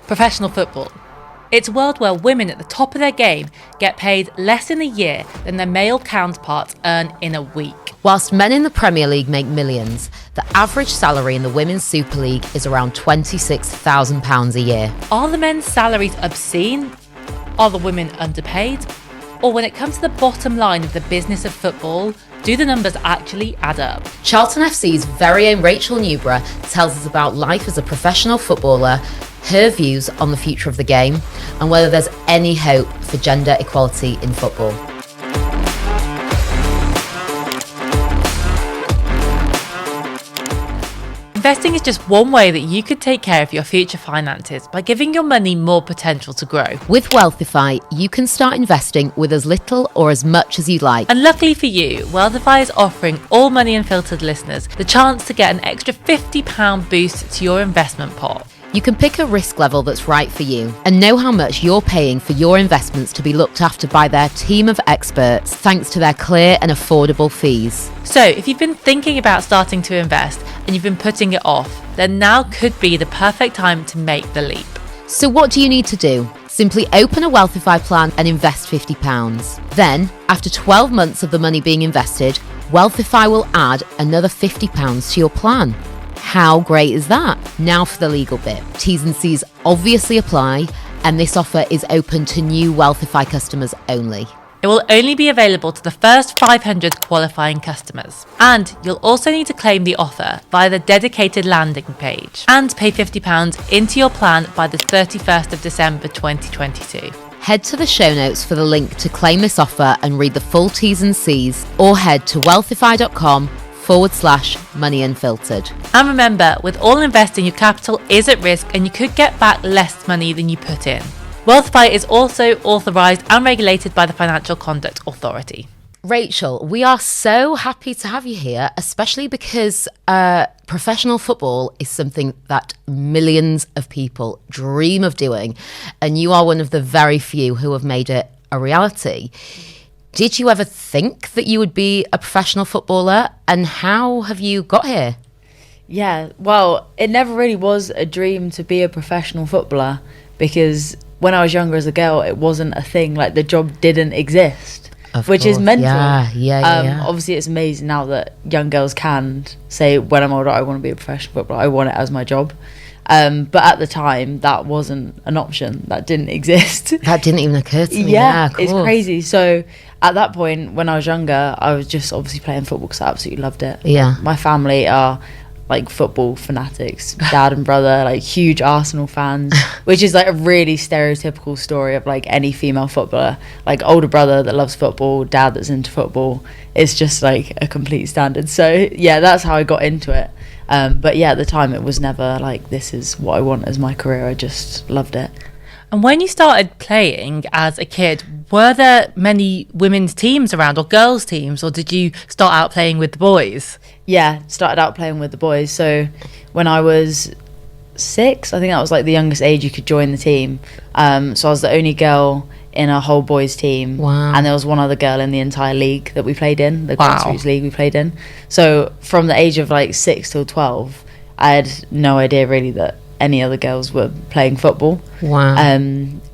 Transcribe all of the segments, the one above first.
professional football. It's a world where women at the top of their game get paid less in a year than their male counterparts earn in a week. Whilst men in the Premier League make millions, the average salary in the Women's Super League is around £26,000 a year. Are the men's salaries obscene? Are the women underpaid? Or when it comes to the bottom line of the business of football, do the numbers actually add up? Charlton FC's very own Rachel Newborough tells us about life as a professional footballer, her views on the future of the game, and whether there's any hope for gender equality in football. Investing is just one way that you could take care of your future finances by giving your money more potential to grow. With Wealthify, you can start investing with as little or as much as you'd like. And luckily for you, Wealthify is offering all Money Unfiltered listeners the chance to get an extra £50 boost to your investment pot. You can pick a risk level that's right for you and know how much you're paying for your investments to be looked after by their team of experts, thanks to their clear and affordable fees. So if you've been thinking about starting to invest and you've been putting it off, then now could be the perfect time to make the leap. So what do you need to do? Simply open a Wealthify plan and invest £50. Then, after 12 months of the money being invested, Wealthify will add another £50 to your plan. How great is that? Now for the legal bit. T's and C's obviously apply, and this offer is open to new Wealthify customers only. It will only be available to the first 500 qualifying customers. And you'll also need to claim the offer via the dedicated landing page and pay £50 into your plan by the 31st of December 2022. Head to the show notes for the link to claim this offer and read the full T's and C's, or head to wealthify.com/Money Unfiltered. And remember, with all investing, your capital is at risk and you could get back less money than you put in. Wealthify is also authorised and regulated by the Financial Conduct Authority. Rachel, we are so happy to have you here, especially because professional football is something that millions of people dream of doing, and you are one of the very few who have made it a reality. Did you ever think that you would be a professional footballer, and how have you got here? Yeah, well, it never really was a dream to be a professional footballer, because when I was younger as a girl, it wasn't a thing. Like, the job didn't exist, which is mental. Yeah. Obviously, it's amazing now that young girls can say, when I'm older, I want to be a professional footballer. I want it as my job. But at the time, that wasn't an option. That didn't exist. That didn't even occur to me. Yeah, of it's course. crazy. So at that point, when I was younger, I was just obviously playing football because I absolutely loved it. Yeah. My family are like football fanatics, dad and brother, like huge Arsenal fans, which is like a really stereotypical story of like any female footballer, like older brother that loves football, dad that's into football. It's just like a complete standard. So yeah, that's how I got into it. But yeah, at the time it was never like, this is what I want as my career. I just loved it. And when you started playing as a kid, were there many women's teams around or girls' teams, or did you start out playing with the boys? Yeah, started out playing with the boys. So when I was 6, I think that was like the youngest age you could join the team. So I was the only girl in a whole boys team. Wow. And there was one other girl in the entire league that we played in, the Wow. grassroots league we played in. So from the age of like 6 till 12, I had no idea really that any other girls were playing football. Wow.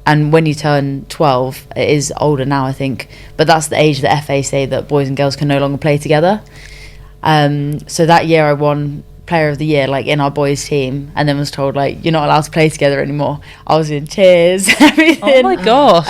And when you turn 12, it is older now, I think, but that's the age that FA say that boys and girls can no longer play together. So that year I won Player of the Year, like in our boys team, and then was told like, you're not allowed to play together anymore. I was in tears, everything. Oh my gosh.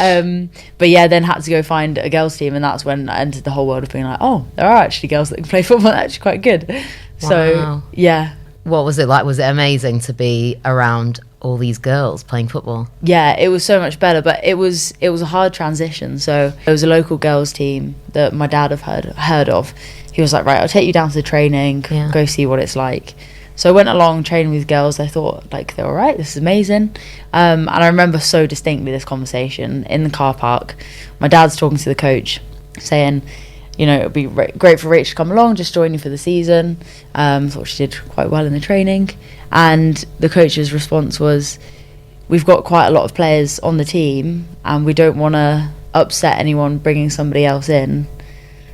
But yeah, then had to go find a girls team, and that's when I entered the whole world of being like, oh, there are actually girls that can play football. That's actually quite good. Wow. So yeah. What was it like? Was it amazing to be around all these girls playing football? Yeah, it was so much better, but it was a hard transition. So there was a local girls team that my dad had heard of. He was like, right, I'll take you down to the training, go see what it's like. So I went along training with girls. I thought, like, they're all right, this is amazing. And I remember so distinctly this conversation in the car park. My dad's talking to the coach, saying, you know, it would be great for Rach to come along, just join you for the season. Thought she did quite well in the training. And the coach's response was, we've got quite a lot of players on the team and we don't want to upset anyone bringing somebody else in.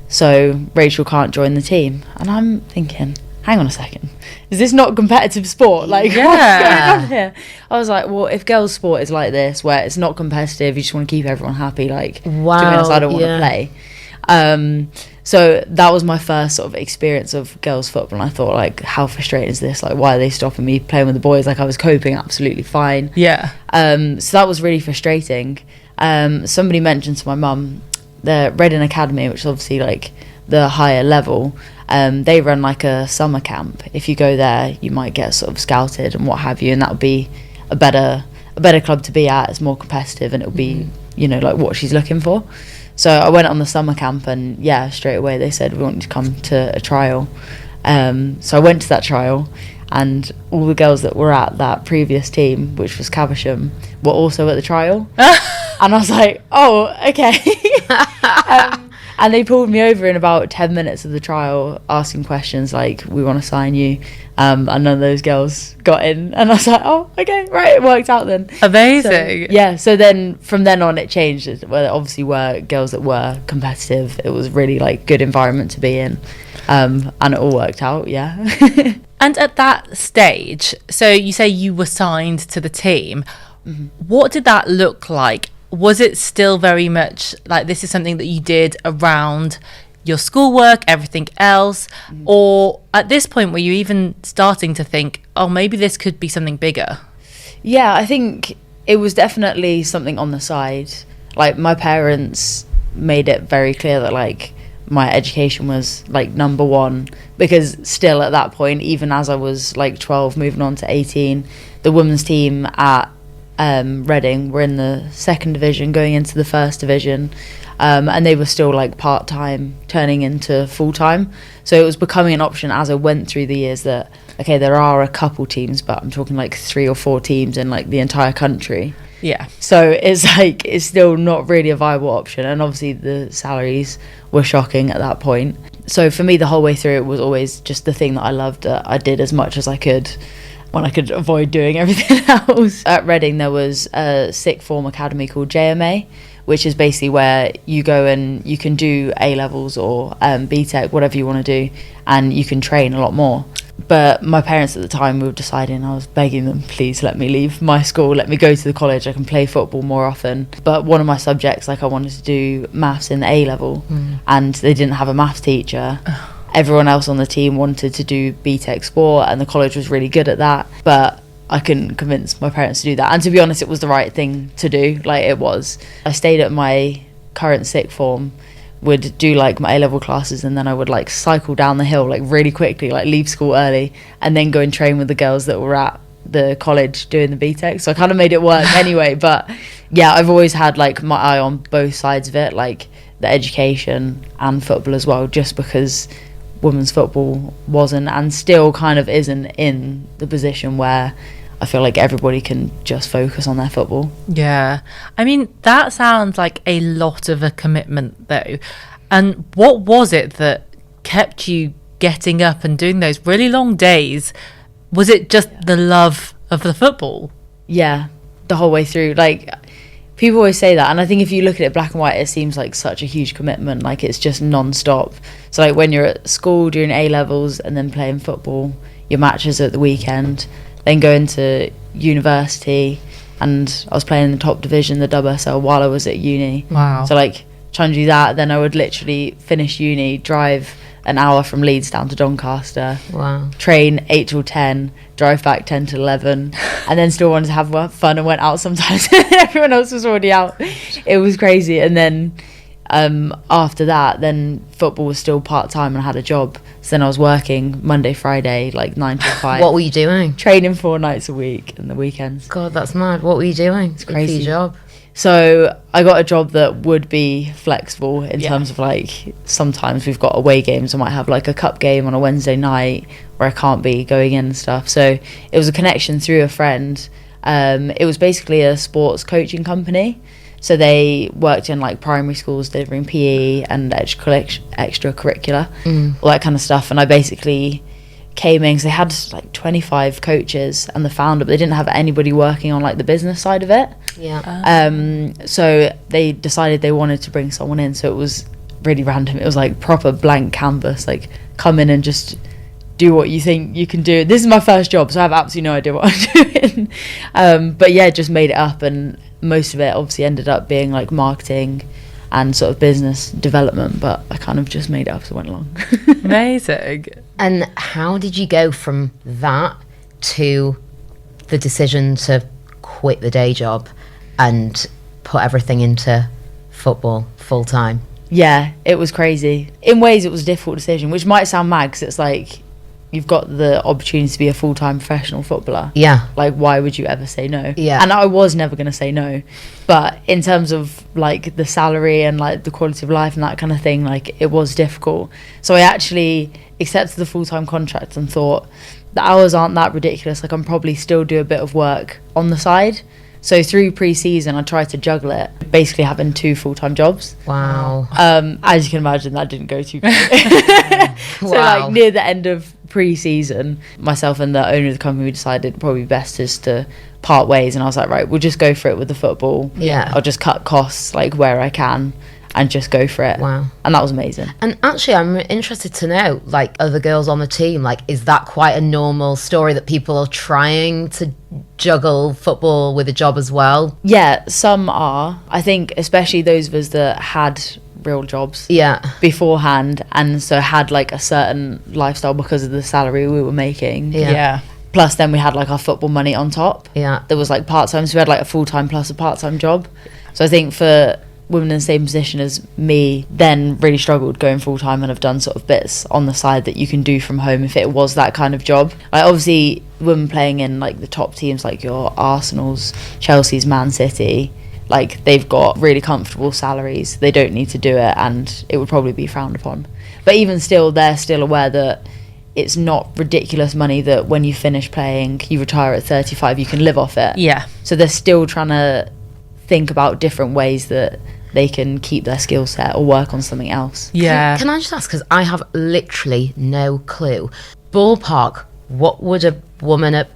So Rachel can't join the team. And I'm thinking, hang on a second, is this not competitive sport? Like, what's going on here? I was like, well, if girls' sport is like this, where it's not competitive, you just want to keep everyone happy, like, Wow, to be honest, I don't want to play. So that was my first sort of experience of girls' football, and I thought, like, how frustrating is this? Like, why are they stopping me playing with the boys? Like, I was coping absolutely fine. Yeah. So that was really frustrating. Somebody mentioned to my mum, the Reading Academy, which is obviously like the higher level, they run like a summer camp. If you go there, you might get sort of scouted and what have you, and that would be a better club to be at. It's more competitive, and it'll be, you know, like what she's looking for. So I went on the summer camp, and yeah, straight away they said, we want you to come to a trial. So I went to that trial, and all the girls that were at that previous team, which was Caversham, were also at the trial. And I was like, oh, okay. And they pulled me over in about 10 minutes of the trial, asking questions like, we want to sign you. And none of those girls got in. And I was like, oh, okay, right, it worked out then. Amazing. So then from then on it changed. Well, there obviously were girls that were competitive. It was really like good environment to be in. And it all worked out, yeah. And at that stage, so you say you were signed to the team. What did that look like? Was it still very much like this is something that you did around your schoolwork, everything else? Or at this point, were you even starting to think, oh, maybe this could be something bigger? Yeah, I think it was definitely something on the side. Like, my parents made it very clear that, like, my education was, like, number one. Because still at that point, even as I was, like, 12, moving on to 18, the women's team at Reading were in the second division, going into the first division, and they were still like part-time turning into full-time. So it was becoming an option as I went through the years that, okay, there are a couple teams, but I'm talking like 3 or 4 teams in like the entire country. Yeah. So it's like, it's still not really a viable option, and obviously the salaries were shocking at that point. So for me, the whole way through, it was always just the thing that I loved. I did as much as I could when I could avoid doing everything else. At Reading, there was a sixth form academy called JMA, which is basically where you go and you can do A-levels or BTEC, whatever you want to do, and you can train a lot more. But my parents at the time were deciding, I was begging them, please let me leave my school, let me go to the college, I can play football more often. But one of my subjects, like I wanted to do maths in the A-level, and they didn't have a maths teacher. Everyone else on the team wanted to do BTEC sport, and the college was really good at that, but I couldn't convince my parents to do that. And to be honest, it was the right thing to do. Like, it was. I stayed at my current sixth form, would do like my A-level classes, and then I would like cycle down the hill like really quickly, like leave school early, and then go and train with the girls that were at the college doing the BTEC. So I kind of made it work anyway. But yeah, I've always had like my eye on both sides of it, like the education and football as well, just because women's football wasn't and still kind of isn't in the position where I feel like everybody can just focus on their football. Yeah. I mean, that sounds like a lot of a commitment though. And what was it that kept you getting up and doing those really long days? Was it just the love of the football? Yeah, the whole way through. Like, people always say that, and I think if you look at it black and white, it seems like such a huge commitment. Like, it's just non-stop. So like when you're at school doing A-levels and then playing football, your matches at the weekend, then going to university, and I was playing in the top division, the WSL, while I was at uni. Wow. So like trying to do that, then I would literally finish uni, drive an hour from Leeds down to Doncaster, train 8 till 10, drive back 10 to 11, and then still wanted to have fun and went out sometimes. Everyone else was already out. It was crazy. And then after that, then football was still part-time, and I had a job. So then I was working Monday, Friday, like 9 till 5. What were you doing? Training 4 nights a week and the weekends. God, that's mad. What were you doing? It's crazy. Your job? So I got a job that would be flexible in terms of like, sometimes we've got away games. I might have like a cup game on a Wednesday night where I can't be going in and stuff. So it was a connection through a friend. It was basically a sports coaching company. So they worked in like primary schools delivering PE and extracurricular, all that kind of stuff. And I basically came in because they had like 25 coaches and the founder, but they didn't have anybody working on like the business side of it. So they decided they wanted to bring someone in. So it was really random. It was like proper blank canvas, like come in and just do what you think you can do. This is my first job, so I have absolutely no idea what I'm doing. But yeah, just made it up, and most of it obviously ended up being like marketing and sort of business development, but I kind of just made it up as I went along. Amazing. And how did you go from that to the decision to quit the day job and put everything into football full time? Yeah, it was crazy. In ways, it was a difficult decision, which might sound mad because it's like you've got the opportunity to be a full-time professional footballer. Yeah. Like, why would you ever say no? Yeah. And I was never going to say no. But in terms of, like, the salary and, like, the quality of life and that kind of thing, like, it was difficult. So I actually accepted the full-time contract and thought, the hours aren't that ridiculous. Like, I'm probably still do a bit of work on the side. So through pre-season, I tried to juggle it, basically having 2 full-time jobs. Wow. As you can imagine, that didn't go too great. So Wow. like near the end of pre-season, myself and the owner of the company, we decided probably best is to part ways. And I was like, right, we'll just go for it with the football. Yeah. I'll just cut costs like where I can and just go for it. Wow. And that was amazing. And actually, I'm interested to know, like, other girls on the team, like, is that quite a normal story that people are trying to juggle football with a job as well? Yeah, some are. I think especially those of us that had real jobs Yeah. beforehand and so had like a certain lifestyle because of the salary we were making. Yeah. Plus then we had like our football money on top. Yeah. There was like part-time, so we had like a full-time plus a part-time job. So I think for women in the same position as me then really struggled going full-time and have done sort of bits on the side that you can do from home if it was that kind of job. Like obviously women playing in like the top teams like your Arsenals, Chelsea's, Man City, like they've got really comfortable salaries. They don't need to do it and it would probably be frowned upon. But even still, they're still aware that it's not ridiculous money that when you finish playing, you retire at 35, you can live off it. Yeah. So they're still trying to think about different ways that they can keep their skill set or work on something else. Yeah. Can I just ask, because I have literally no clue, ballpark, what would a woman at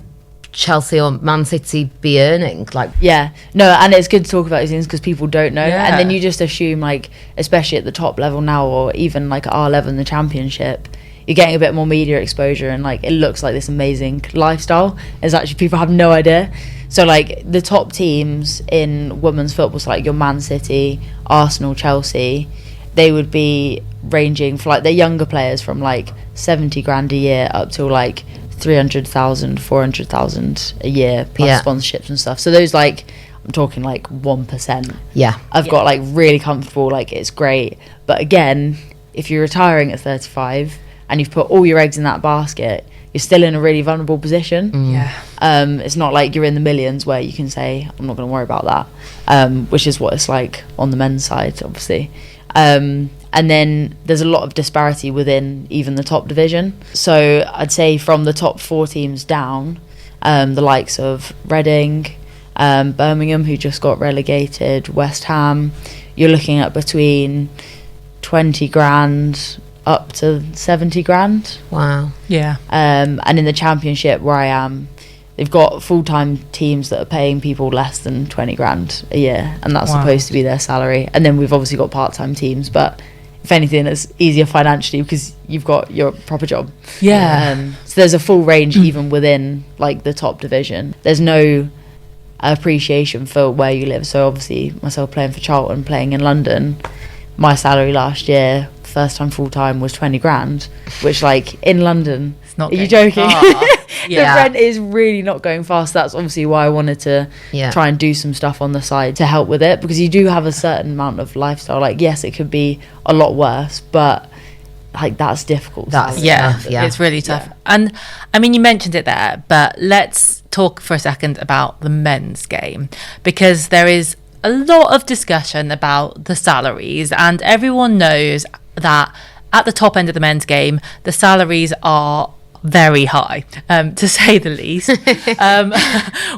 Chelsea or Man City be earning? Like, Yeah, no, and it's good to talk about these things because people don't know, Yeah. and then you just assume, like, especially at the top level now, or even like at our level in the Championship, you're getting a bit more media exposure, and like it looks like this amazing lifestyle. As actually people have no idea. So like the top teams in women's football, so like your Man City, Arsenal, Chelsea, they would be ranging for like their younger players from like 70 grand a year up to like 300,000, 400,000 a year plus Yeah. sponsorships and stuff. So those like, I'm talking like 1%. yeah. I've got like really comfortable, like it's great. But again, if you're retiring at 35 and you've put all your eggs in that basket, you're still in a really vulnerable position. Yeah. It's not like you're in the millions where you can say, I'm not going to worry about that, which is what it's like on the men's side, obviously. And then there's a lot of disparity within even the top division. So I'd say from the top 4 teams down, the likes of Reading, Birmingham, who just got relegated, West Ham, you're looking at between 20 grand up to 70 grand. Wow. Yeah. And in the Championship where I am, they've got full-time teams that are paying people less than 20 grand a year, and that's Wow. supposed to be their salary. And then we've obviously got part-time teams, but if anything, it's easier financially because you've got your proper job. Yeah. So there's a full range even within like the top division. There's no appreciation for where you live. So obviously myself playing for Charlton, playing in London, my salary last year, first time full time, was 20 grand, which like in London, It's not are you going joking? far. Yeah. The rent is really not going fast. That's obviously why I wanted to Yeah. try and do some stuff on the side to help with it, because you do have a certain amount of lifestyle. Like yes, it could be a lot worse, but like that's difficult. That's- Yeah, tough, yeah. it's really tough. And I mean, you mentioned it there, but let's talk for a second about the men's game, because there is a lot of discussion about the salaries, and everyone knows that at the top end of the men's game, the salaries are very high, to say the least.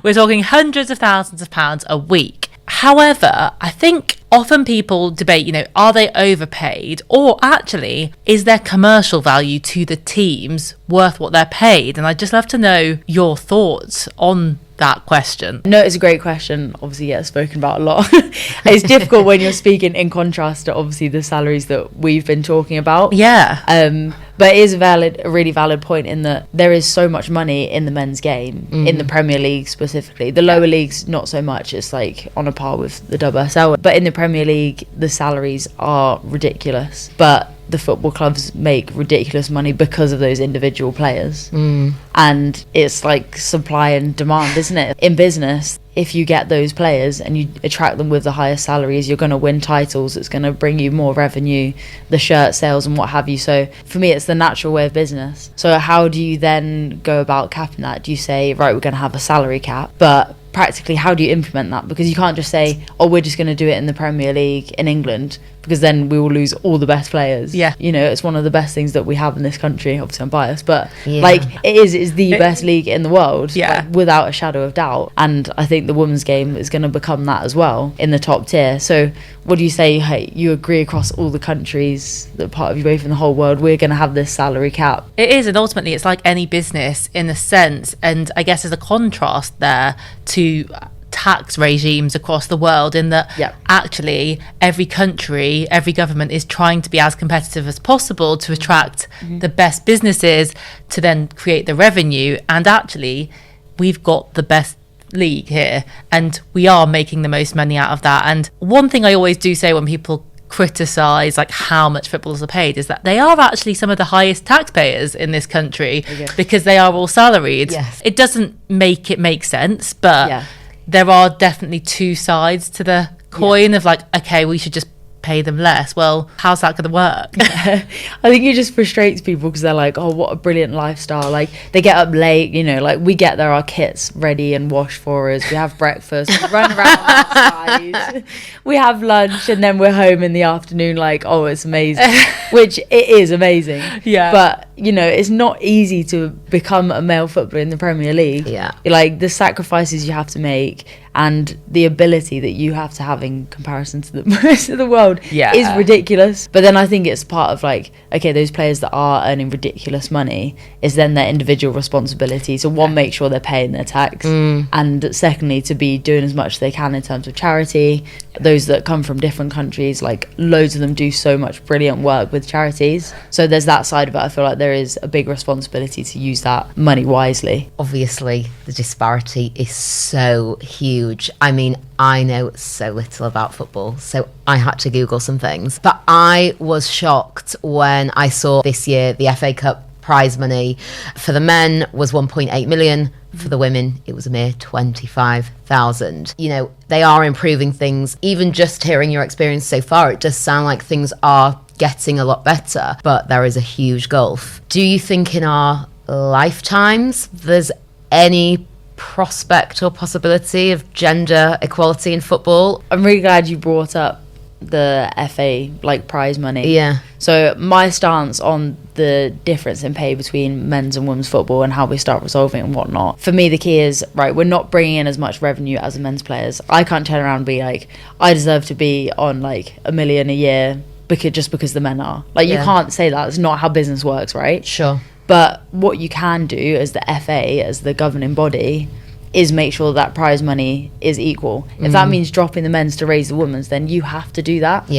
We're talking hundreds of thousands of pounds a week. However, I think often people debate, you know, are they overpaid, or actually is their commercial value to the teams worth what they're paid? And I'd just love to know your thoughts on that question? No, it's a great question. Obviously, yeah, spoken about a lot. It's difficult when you're speaking in contrast to obviously the salaries that we've been talking about. Yeah. But it is a really valid point in that there is so much money in the men's game, in the Premier League specifically. The lower leagues, not so much. It's like on a par with the WSL. But in the Premier League, the salaries are ridiculous. But the football clubs make ridiculous money because of those individual players. And it's like supply and demand, isn't it? In business, if you get those players and you attract them with the highest salaries, you're going to win titles. It's going to bring you more revenue, the shirt sales and what have you. So for me, it's the natural way of business. So how do you then go about capping that? Do you say, right, we're going to have a salary cap, but practically how do you implement that? Because you can't just say, oh, we're just going to do it in the Premier League in England, because then we will lose all the best players. Yeah. You know, it's one of the best things that we have in this country. Obviously I'm biased, but like it's the best league in the world, like, without a shadow of doubt. And I think the women's game is going to become that as well in the top tier. So what do you say? Hey, you agree across all the countries that are part of you both in the whole world, we're going to have this salary cap? It is, and ultimately it's like any business in a sense. And I guess there's a contrast there to tax regimes across the world, in that actually every country, every government is trying to be as competitive as possible to attract the best businesses to then create the revenue. And actually we've got the best league here and we are making the most money out of that. And one thing I always do say when people criticize like how much footballers are paid is that they are actually some of the highest taxpayers in this country, because they are all salaried. It doesn't make it make sense, but there are definitely two sides to the coin of like, okay, we should just pay them less. Well, how's that going to work? I think it just frustrates people because they're like, oh, what a brilliant lifestyle. Like they get up late, you know, like we get there, our kit's ready and washed for us. We have breakfast, we run around outside, we have lunch, and then we're home in the afternoon like, oh, it's amazing. Which it is amazing. But, you know, it's not easy to become a male footballer in the Premier League. Like the sacrifices you have to make and the ability that you have to have in comparison to the rest of the world is ridiculous. But then I think it's part of like, okay, those players that are earning ridiculous money, is then their individual responsibility. So one, make sure they're paying their tax, and secondly, to be doing as much as they can in terms of charity. Those that come from different countries, like loads of them do so much brilliant work with charities. So there's that side of it. I feel like there is a big responsibility to use that money wisely. Obviously, the disparity is so huge. I mean, I know so little about football, so I had to Google some things. But I was shocked when I saw this year the FA Cup prize money for the men was 1.8 million. For the women, it was a mere 25,000. You know, they are improving things. Even just hearing your experience so far, it does sound like things are getting a lot better, but there is a huge gulf. Do you think in our lifetimes there's any prospect or possibility of gender equality in football? I'm really glad you brought up the FA like prize money. So my stance on the difference in pay between men's and women's football and how we start resolving it and whatnot, for me the key is, right, we're not bringing in as much revenue as the men's players. I can't turn around and be like, I deserve to be on like $1 million a year because the men are like, you can't say that. It's not how business works, right? Sure. But what you can do as the FA, as the governing body, is make sure that prize money is equal. If that means dropping the men's to raise the women's, then you have to do that.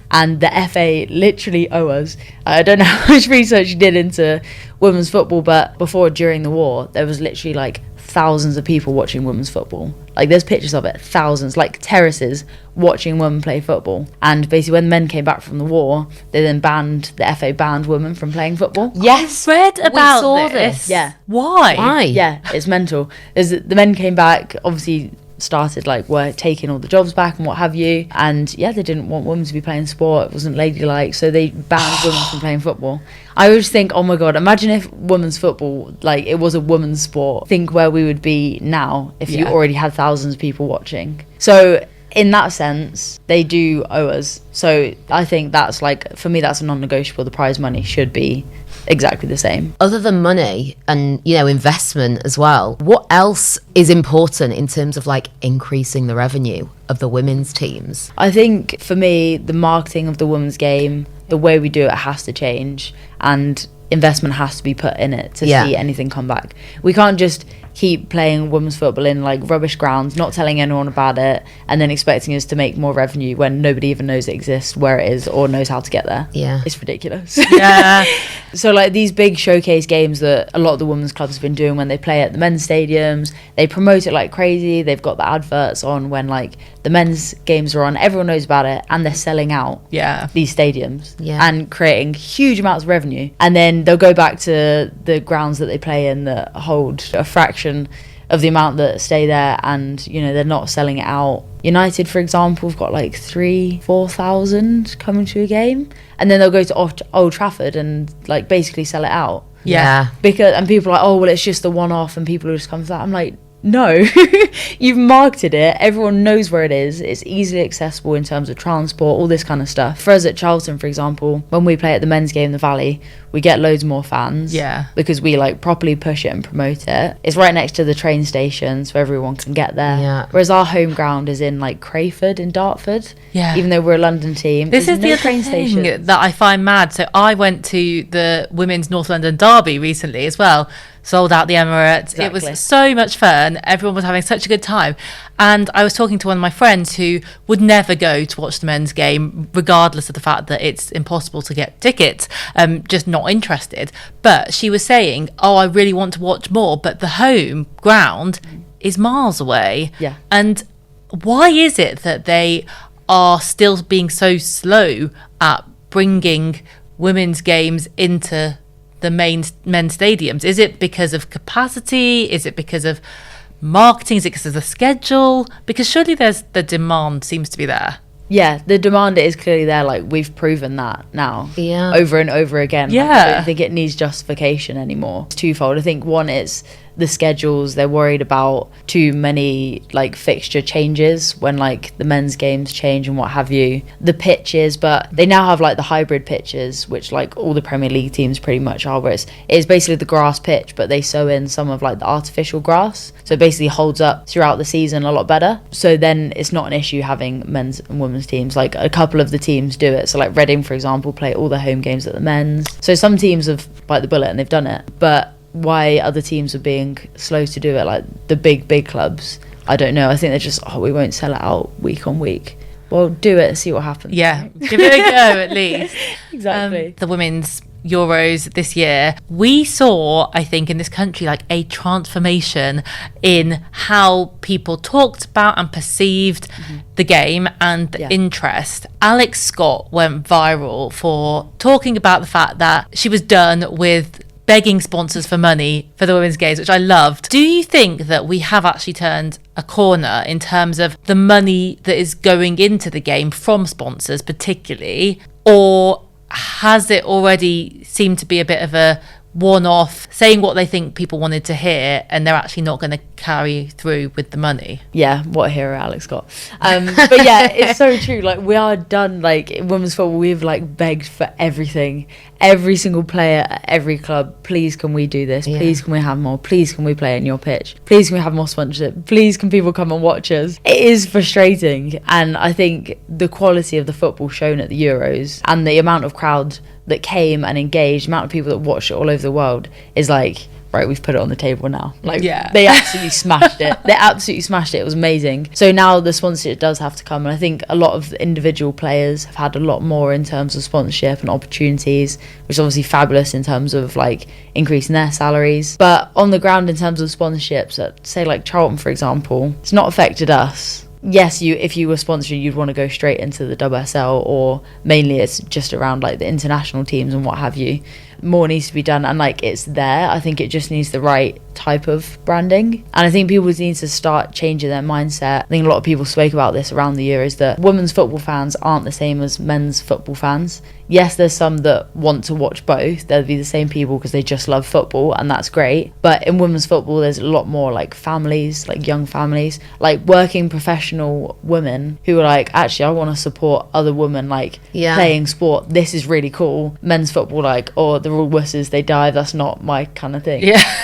And the FA literally owe us. I don't know how much research you did into women's football, but before, during the war, there was literally like thousands of people watching women's football. Like there's pictures of it, thousands, like terraces watching women play football. And basically when men came back from the war, they then the FA banned women from playing football. Yes, I read about this. Why? Yeah, it's mental. The men came back, obviously started like were taking all the jobs back and what have you, and they didn't want women to be playing sport. It wasn't ladylike, so they banned women from playing football. I always think, oh my god, imagine if women's football, like it was a women's sport. Think where we would be now if you already had thousands of people watching. So in that sense, they do owe us. So I think that's like, for me, that's a non-negotiable. The prize money should be exactly the same. Other than money and, you know, investment as well, what else is important in terms of like increasing the revenue of the women's teams? I think for me, the marketing of the women's game, the way we do it has to change, and investment has to be put in it to see anything come back. We can't just keep playing women's football in like rubbish grounds, not telling anyone about it, and then expecting us to make more revenue when nobody even knows it exists, where it is, or knows how to get there. Yeah. It's ridiculous. Yeah. So like these big showcase games that a lot of the women's clubs have been doing when they play at the men's stadiums, they promote it like crazy. They've got the adverts on when like the men's games are on, everyone knows about it, and they're selling out these stadiums and creating huge amounts of revenue. And then they'll go back to the grounds that they play in that hold a fraction of the amount that stay there, and you know, they're not selling it out. United, for example, have got like 4,000 coming to a game, and then they'll go to Old Trafford and like basically sell it out. Because, and people are like, oh well, it's just a one-off and people will just come to that. I'm like, no, you've marketed it, everyone knows where it is, it's easily accessible in terms of transport, all this kind of stuff. For us at Charlton, for example, when we play at the men's game in the Valley, we get loads more fans because we like properly push it and promote it. It's right next to the train station, so everyone can get there. Whereas our home ground is in like Crayford in Dartford, even though we're a London team. This is the train station that I find mad. So I went to the women's North London derby recently as well, sold out the Emirates. It was so much fun, everyone was having such a good time, and I was talking to one of my friends who would never go to watch the men's game regardless of the fact that it's impossible to get tickets, just not interested. But she was saying, oh, I really want to watch more, but the home ground is miles away. And why is it that they are still being so slow at bringing women's games into the main men's stadiums? Is it because of capacity? Is it because of marketing? Is it because of the schedule? Because surely the demand seems to be there. Yeah, the demand is clearly there. Like, we've proven that now over and over again. Like, I don't think it needs justification anymore. It's twofold. I think one is the schedules. They're worried about too many like fixture changes when like the men's games change and what have you. The pitches, but they now have like the hybrid pitches, which like all the Premier League teams pretty much are, where it's basically the grass pitch, but they sew in some of like the artificial grass, so it basically holds up throughout the season a lot better. So then it's not an issue having men's and women's teams. Like a couple of the teams do it. So like Reading, for example, play all their home games at the men's. So some teams have bite the bullet and they've done it, but why other teams are being slow to do it, like the big clubs, I don't know. I think they're just, we won't sell it out week on week. Well, do it and see what happens. Give it a go at least. Exactly. The women's Euros this year, we saw, I think, in this country like a transformation in how people talked about and perceived the game and the interest. Alex Scott went viral for talking about the fact that she was done with begging sponsors for money for the women's games, which I loved. Do you think that we have actually turned a corner in terms of the money that is going into the game from sponsors particularly, or has it already seemed to be a bit of a one-off, saying what they think people wanted to hear and they're actually not going to carry through with the money? Yeah, what a hero Alex got. But yeah, it's so true. Like, we are done. Like, in women's football, we've like begged for everything. Every single player at every club, please can we do this? Please can we have more? Please can we play in your pitch? Please can we have more sponsorship? Please can people come and watch us? It is frustrating, and I think the quality of the football shown at the Euros and the amount of crowd that came and engaged, the amount of people that watched it all over the world is like, right, we've put it on the table now. Like, they absolutely smashed it. They absolutely smashed it. It was amazing. So now the sponsorship does have to come, and I think a lot of the individual players have had a lot more in terms of sponsorship and opportunities, which is obviously fabulous in terms of like increasing their salaries. But on the ground, in terms of sponsorships at, say, like Charlton, for example, it's not affected us. Yes, if you were sponsoring, you'd want to go straight into the WSL, or mainly it's just around like the international teams and what have you. More needs to be done, and like it's there. I think it just needs the right type of branding, and I think people need to start changing their mindset. I think a lot of people spoke about this around the year, is that women's football fans aren't the same as men's football fans. Yes, there's some that want to watch both. They'll be the same people because they just love football, and that's great. But in women's football, there's a lot more like families, like young families, like working professional women who are like, actually, I want to support other women like playing sport. This is really cool. Men's football, like, or they're all wusses, they dive. That's not my kind of thing.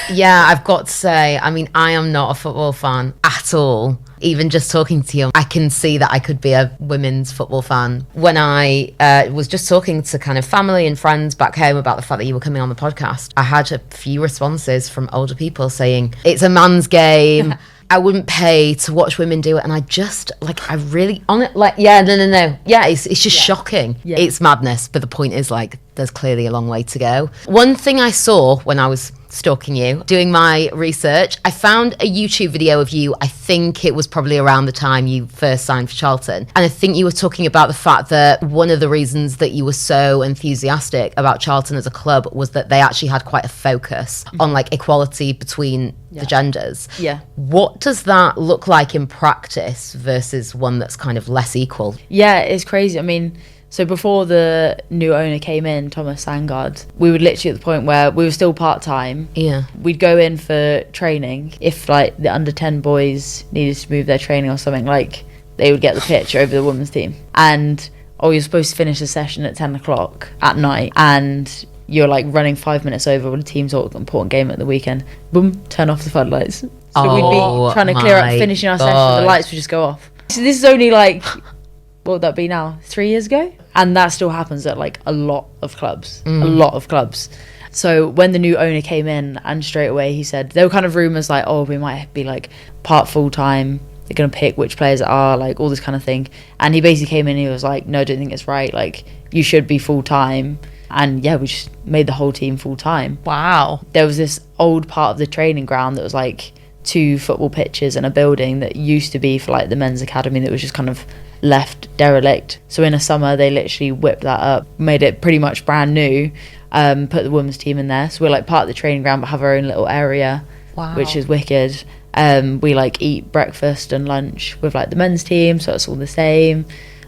Yeah, I've got to say, I mean, I am not a football fan at all. Even just talking to you, I can see that I could be a women's football fan. When I was just talking to kind of family and friends back home about the fact that you were coming on the podcast, I had a few responses from older people saying, it's a man's game. I wouldn't pay to watch women do it. And I just, like, I really, on it, like, yeah, no. Yeah, it's just shocking. Yeah. It's madness. But the point is, like, there's clearly a long way to go. One thing I saw when I was stalking you, doing my research, I found a YouTube video of you. I think it was probably around the time you first signed for Charlton. And I think you were talking about the fact that one of the reasons that you were so enthusiastic about Charlton as a club was that they actually had quite a focus on like equality between the genders. Yeah. What does that look like in practice versus one that's kind of less equal? Yeah, it's crazy. I mean, so before the new owner came in, Thomas Sangard, we were literally at the point where we were still part-time. Yeah. We'd go in for training. If like the under 10 boys needed to move their training or something, like they would get the pitch over the women's team. And you're supposed to finish the session at 10 o'clock at night, and you're like running 5 minutes over when the team's all important game at the weekend. Boom, turn off the floodlights. So we'd be trying to clear up, finishing our session, the lights would just go off. So this is only like, what would that be now? 3 years ago? And that still happens at like a lot of clubs. So when the new owner came in, and straight away he said, there were kind of rumours like, we might be like part full-time, they're going to pick which players are, like all this kind of thing. And he basically came in and he was like, no, I don't think it's right, like you should be full-time. And yeah, we just made the whole team full-time. Wow. There was this old part of the training ground that was like 2 football pitches and a building that used to be for like the men's academy that was just kind of left derelict. So in a summer they literally whipped that up, made it pretty much brand new, put the women's team in there. So we're like part of the training ground but have our own little area. Wow. Which is wicked. We like eat breakfast and lunch with like the men's team, so it's all the same.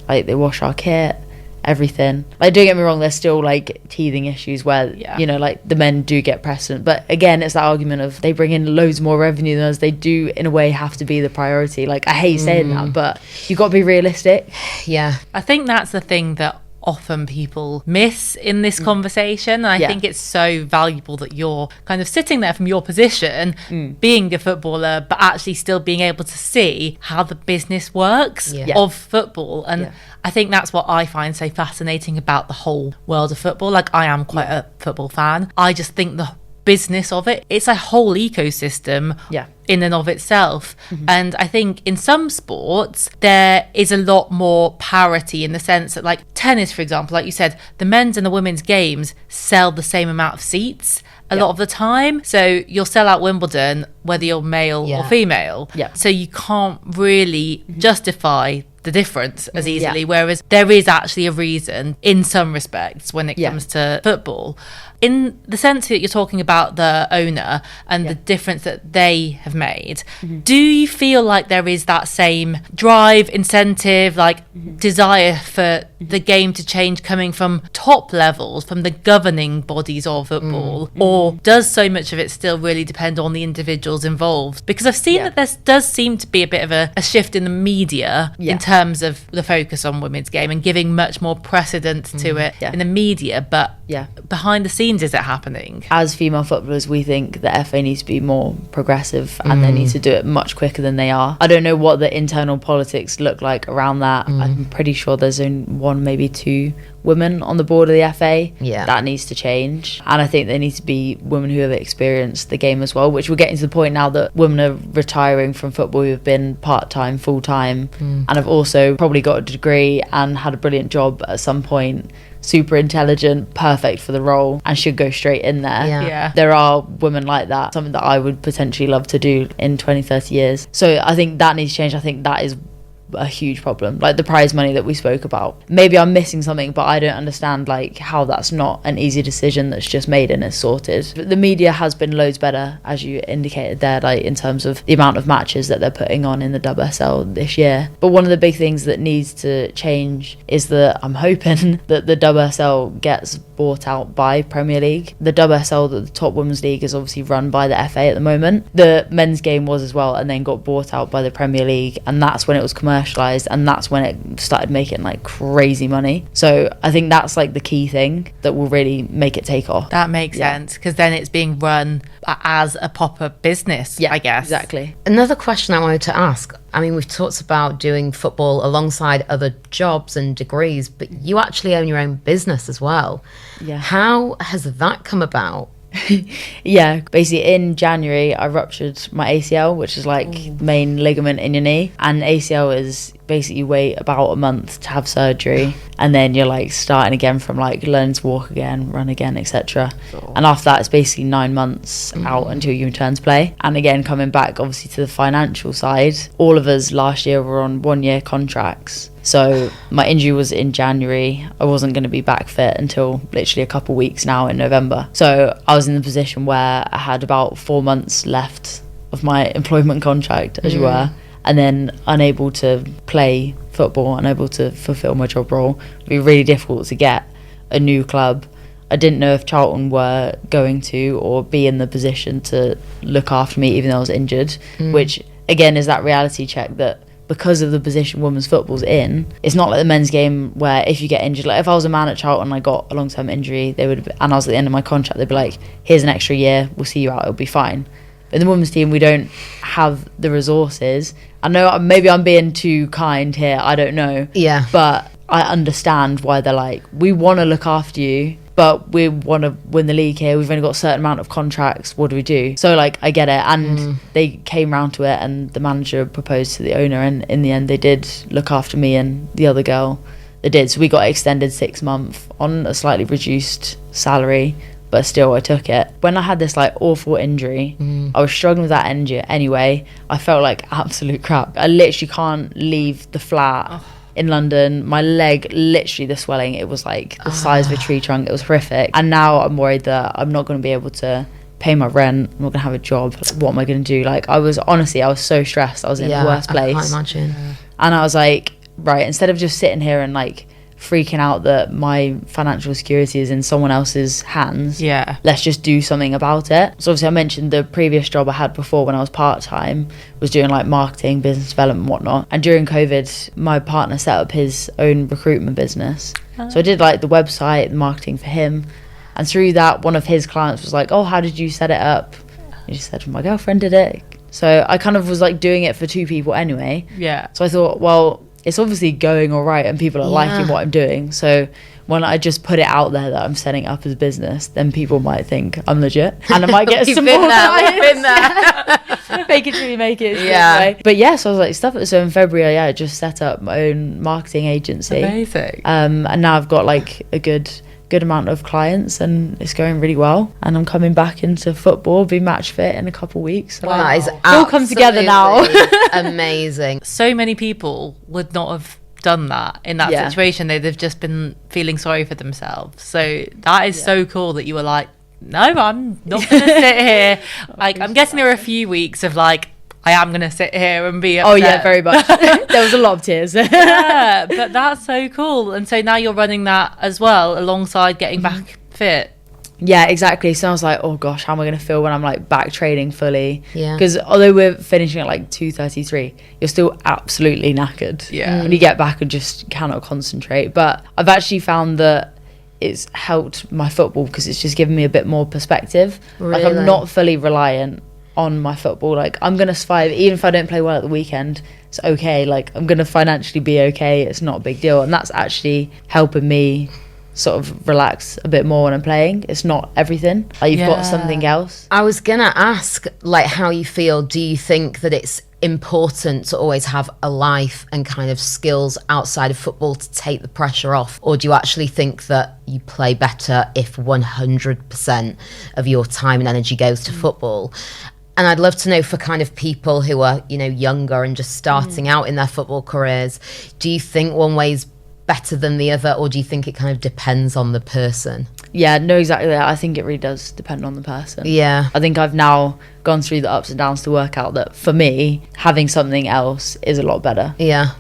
Like they wash our kit, everything. Like don't get me wrong, there's still like teething issues where you know, like the men do get precedent, but again it's that argument of they bring in loads more revenue than us. They do in a way have to be the priority. Like I hate saying that, but you've got to be realistic. Yeah, I think that's the thing that often people miss in this conversation, and I think it's so valuable that you're kind of sitting there from your position, being a footballer, but actually still being able to see how the business works of football. And I think that's what I find so fascinating about the whole world of football. Like I am quite a football fan. I just think the business of it's a whole ecosystem in and of itself. And I think in some sports there is a lot more parity, in the sense that like tennis, for example, like you said, the men's and the women's games sell the same amount of seats a lot of the time. So you'll sell out Wimbledon whether you're male or female. So you can't really justify the difference as easily, whereas there is actually a reason in some respects when it comes to football. In the sense that you're talking about the owner and the difference that they have made, do you feel like there is that same drive, incentive, like desire for the game to change coming from top levels, from the governing bodies of football, or does so much of it still really depend on the individuals involved? Because I've seen that there does seem to be a bit of a shift in the media in terms of the focus on women's game and giving much more precedence to it in the media, but behind the scenes, is it happening? As female footballers, we think the FA needs to be more progressive and they need to do it much quicker than they are. I don't know what the internal politics look like around that. I'm pretty sure there's only 1, maybe 2 women on the board of the FA. That needs to change. And I think there needs to be women who have experienced the game as well, which we're getting to the point now that women are retiring from football who have been part-time, full-time, and have also probably got a degree and had a brilliant job at some point, super intelligent, perfect for the role, and should go straight in there. There are women like that, something that I would potentially love to do in 20-30 years. So I think that needs to change. I think that is a huge problem, like the prize money that we spoke about. Maybe I'm missing something, but I don't understand like how that's not an easy decision that's just made and is sorted. The media has been loads better, as you indicated there, like in terms of the amount of matches that they're putting on in the WSL this year. But one of the big things that needs to change is that I'm hoping that the WSL gets bought out by Premier League. The WSL, the top women's league, is obviously run by the FA at the moment. The men's game was as well, and then got bought out by the Premier League, and that's when it was commercialised, and that's when it started making like crazy money. So I think that's like the key thing that will really make it take off. That makes sense, because then it's being run as a proper business, I guess. Exactly. Another question I wanted to ask, I mean, we've talked about doing football alongside other jobs and degrees, but you actually own your own business as well. Yeah. How has that come about? Yeah, basically in January I ruptured my ACL, which is like main ligament in your knee, and ACL is basically you wait about a month to have surgery, and then you're like starting again from like learning to walk again, run again, etc. And after that it's basically 9 months out until you return to play. And again, coming back obviously to the financial side, all of us last year were on 1-year contracts. So my injury was in January. I wasn't going to be back fit until literally a couple weeks now in November. So I was in the position where I had about 4 months left of my employment contract, as you were, and then unable to play football, unable to fulfill my job role. It'd be really difficult to get a new club. I didn't know if Charlton were going to or be in the position to look after me even though I was injured, which again is that reality check that because of the position women's football's in, it's not like the men's game where if you get injured, like if I was a man at Charlton and I got a long-term injury, and I was at the end of my contract, they'd be like, here's an extra year, we'll see you out, it'll be fine. But in the women's team, we don't have the resources. I know maybe I'm being too kind here, I don't know. Yeah. But I understand why they're like, we want to look after you, but we want to win the league here. We've only got a certain amount of contracts. What do we do? So, like, I get it. And they came round to it, and the manager proposed to the owner, and in the end, they did look after me and the other girl. They did. So we got extended 6 months on a slightly reduced salary, but still I took it. When I had this like awful injury, I was struggling with that injury anyway. I felt like absolute crap. I literally can't leave the flat in London. My leg, literally the swelling, it was like the size of a tree trunk. It was horrific. And now I'm worried that I'm not going to be able to pay my rent. I'm not going to have a job. Like, what am I going to do? Like I was so stressed. I was in the worst place. I can't imagine. And I was like, right, instead of just sitting here and like freaking out that my financial security is in someone else's hands, let's just do something about it. So obviously I mentioned the previous job I had before when I was part-time was doing like marketing, business development and whatnot, and during COVID my partner set up his own recruitment business. So I did like the website, the marketing for him, and through that one of his clients was like, oh, how did you set it up? He just said, my girlfriend did it. So I kind of was like doing it for 2 people anyway. So I thought, well, it's obviously going all right and people are liking what I'm doing. So when I just put it out there that I'm setting up as a business, then people might think I'm legit and I might get some more clients. We've been there. Make it till you make it. But yeah, so I was like, so in February, I just set up my own marketing agency. Amazing. And now I've got like a good amount of clients and it's going really well, and I'm coming back into football, be match fit in a couple of weeks. So That is all come together now. Amazing. So many people would not have done that in that situation. They've just been feeling sorry for themselves. So that is so cool that you were like, no, I'm not gonna sit here. Like I'm guessing there were a few weeks of like, I am going to sit here and be upset. Oh yeah, very much. There was a lot of tears. Yeah, but that's so cool. And so now you're running that as well alongside getting back fit. Yeah, exactly. So I was like, oh gosh, how am I going to feel when I'm like back training fully? Yeah. Because although we're finishing at like 2:33, you're still absolutely knackered. Yeah. When you get back and just cannot concentrate. But I've actually found that it's helped my football because it's just given me a bit more perspective. Really? Like I'm not fully reliant on my football. Like I'm gonna survive even if I don't play well at the weekend. It's okay. Like I'm gonna financially be okay. It's not a big deal, and that's actually helping me sort of relax a bit more when I'm playing. It's not everything. Like you've got something else. I was gonna ask like how you feel. Do you think that it's important to always have a life and kind of skills outside of football to take the pressure off, or do you actually think that you play better if 100% of your time and energy goes to football? And I'd love to know for kind of people who are, you know, younger and just starting out in their football careers, do you think one way's better than the other, or do you think it kind of depends on the person? Yeah, no, exactly that. I think it really does depend on the person. Yeah. I think I've now gone through the ups and downs to work out that for me, having something else is a lot better. Yeah.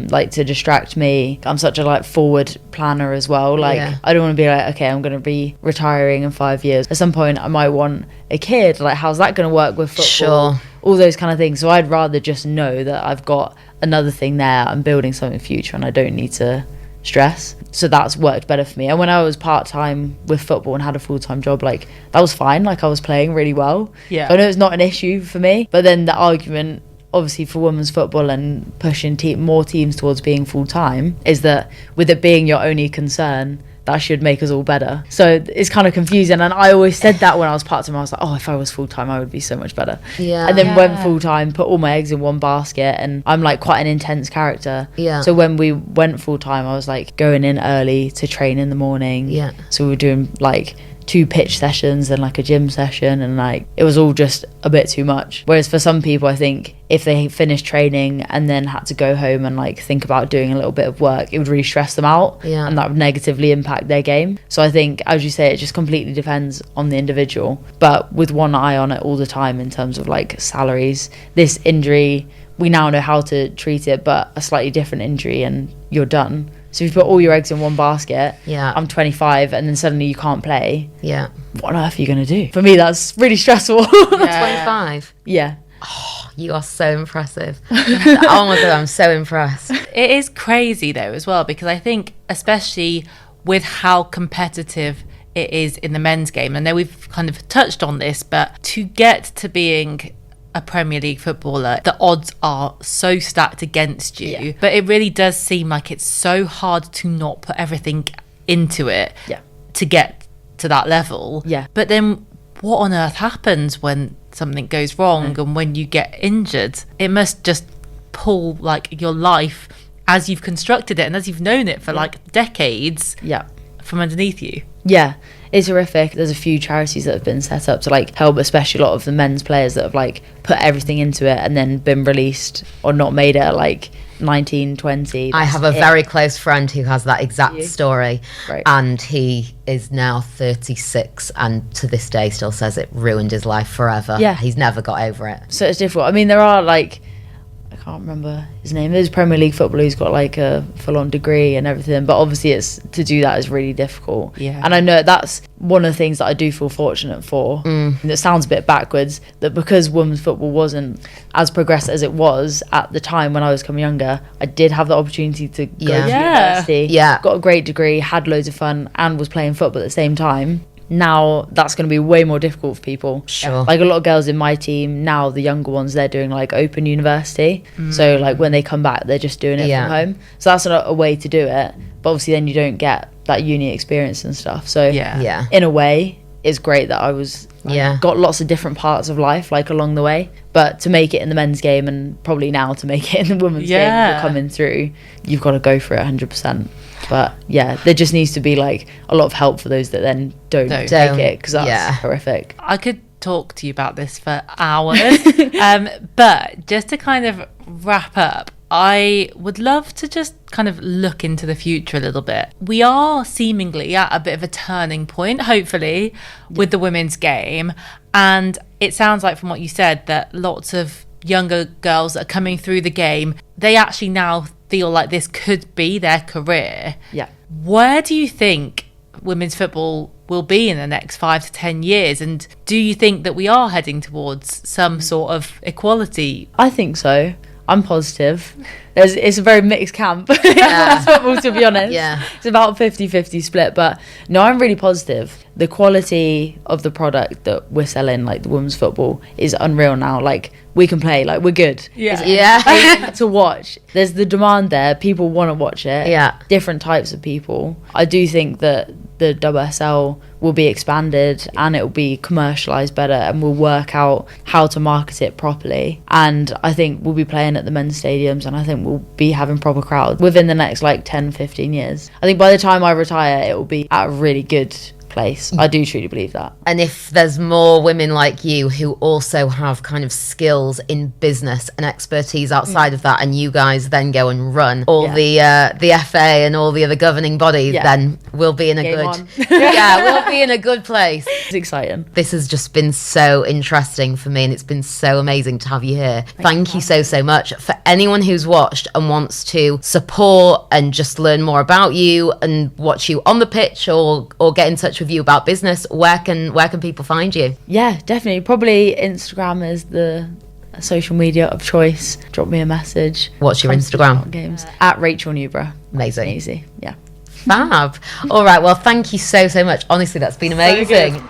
Like to distract me. I'm such a like forward planner as well. Like I don't want to be like, okay, I'm going to be retiring in 5 years. At some point I might want a kid. Like how's that going to work with football? Sure. All those kind of things. So I'd rather just know that I've got another thing there. I'm building something future and I don't need to stress. So that's worked better for me. And when I was part-time with football and had a full-time job, like that was fine. Like I was playing really well. Yeah. So I know it's not an issue for me, but then the argument obviously for women's football and pushing more teams towards being full-time is that with it being your only concern, that should make us all better. So it's kind of confusing, and I always said that when I was part-time. I was like, oh, if I was full-time I would be so much better. Yeah. And then went full-time, put all my eggs in one basket, and I'm like quite an intense character. Yeah. So when we went full-time, I was like going in early to train in the morning. Yeah. So we were doing like 2 pitch sessions and like a gym session, and like it was all just a bit too much. Whereas for some people, I think if they finished training and then had to go home and like think about doing a little bit of work, it would really stress them out. Yeah. And that would negatively impact their game. So I think, as you say, it just completely depends on the individual, but with one eye on it all the time in terms of like salaries. This injury, we now know how to treat it, but a slightly different injury and you're done. So if you put all your eggs in one basket, I'm 25 and then suddenly you can't play, what on earth are you going to do? For me, that's really stressful. 25? Yeah. Oh, you are so impressive. Oh my God, I'm so impressed. It is crazy though as well, because I think especially with how competitive it is in the men's game, I know we've kind of touched on this, but to get to being a Premier League footballer, the odds are so stacked against you. But it really does seem like it's so hard to not put everything into it to get to that level. But then what on earth happens when something goes wrong and when you get injured? It must just pull like your life as you've constructed it and as you've known it for like decades from underneath you. It's horrific. There's a few charities that have been set up to like help, especially a lot of the men's players that have like put everything into it and then been released or not made it at like 19, 20. I have a very close friend who has that exact story, and he is now 36 and to this day still says it ruined his life forever. He's never got over it. So it's difficult. I mean, there are like, I can't remember his name. There's a Premier League footballer who's got like a full-on degree and everything, but obviously it's to do that is really difficult. And I know that's one of the things that I do feel fortunate for. And it sounds a bit backwards that because women's football wasn't as progressed as it was at the time when I was coming younger, I did have the opportunity to go to university. Got a great degree, had loads of fun, and was playing football at the same time. Now that's going to be way more difficult for people. Like a lot of girls in my team now, the younger ones, they're doing like open university, so like when they come back they're just doing it from home. So that's not a way to do it, but obviously then you don't get that uni experience and stuff. So in a way it's great that I was got lots of different parts of life like along the way, but to make it in the men's game and probably now to make it in the women's game if you're coming through, you've got to go for it 100%. But there just needs to be like a lot of help for those that then don't take it, because that's horrific. I could talk to you about this for hours, but just to kind of wrap up, I would love to just kind of look into the future a little bit. We are seemingly at a bit of a turning point, hopefully, with the women's game, and it sounds like from what you said that lots of younger girls that are coming through the game, they actually now feel like this could be their career. Where do you think women's football will be in the next 5 to 10 years, and do you think that we are heading towards some sort of equality? I think so. I'm positive. It's a very mixed camp women's football, to be honest. It's about 50-50 split, but no, I'm really positive. The quality of the product that we're selling, like the women's football, is unreal now. Like we can play, like we're good. To watch, there's the demand there. People want to watch it. Different types of people. I do think that the WSL will be expanded and it will be commercialized better, and we'll work out how to market it properly. And I think we'll be playing at the men's stadiums, and I think we'll be having proper crowds within the next like 10-15 years. I think by the time I retire it will be at a really good place. I do truly believe that. And if there's more women like you who also have kind of skills in business and expertise outside of that, and you guys then go and run all the FA and all the other governing bodies, then we'll be in a we'll be in a good place. It's exciting. This has just been so interesting for me, and it's been so amazing to have you here. Thank you so much. For anyone who's watched and wants to support and just learn more about you and watch you on the pitch or get in touch with you about business, where can people find you? Yeah, definitely. Probably Instagram is the social media of choice. Drop me a message. What's your Instagram? Games at Rachel Newborough. Amazing. Easy. Yeah. Fab. All right. Well, thank you so much. Honestly, that's been amazing.